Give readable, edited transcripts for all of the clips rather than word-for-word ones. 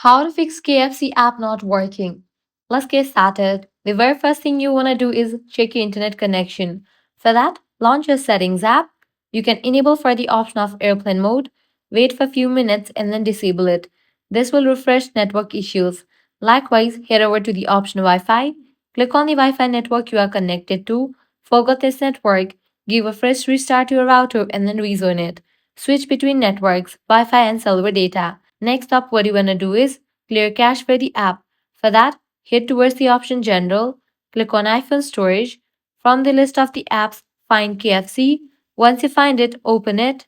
How to fix KFC app not working. Let's get started. The very first thing you want to do is check your internet connection. For that, launch your settings app. You can enable for the option of airplane mode, wait for a few minutes and then disable it. This will refresh network issues. Likewise, head over to the option Wi-Fi. Click on the Wi-Fi network you are connected to. Forget this network. Give a fresh restart to your router and then rezone it. Switch between networks, Wi-Fi and cellular data. Next up, what you want to do is clear cache for the app. For that, head towards the option General, click on iPhone Storage. From the list of the apps, find KFC. Once you find it, open it.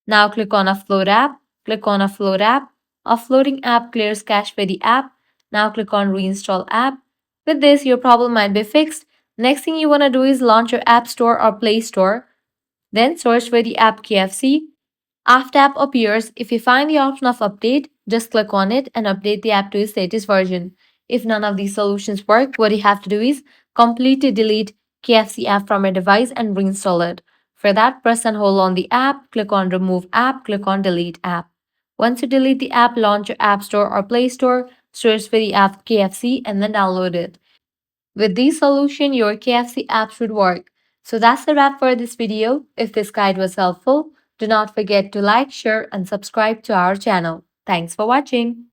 Now click on Offload app. Click on Offload app. Offloading app clears cache for the app. Now click on Reinstall app. With this, your problem might be fixed. Next thing you want to do is launch your App Store or Play Store. Then search for the app KFC. After app appears, if you find the option of update, just click on it and update the app to its latest version. If none of these solutions work, what you have to do is completely delete KFC app from your device and reinstall it. For that, press and hold on the app, click on remove app, click on delete app. Once you delete the app, launch your App Store or Play Store, search for the app KFC and then download it. With this solution, your KFC app should work. So that's the wrap for this video. If this guide was helpful, do not forget to like, share, and subscribe to our channel. Thanks for watching.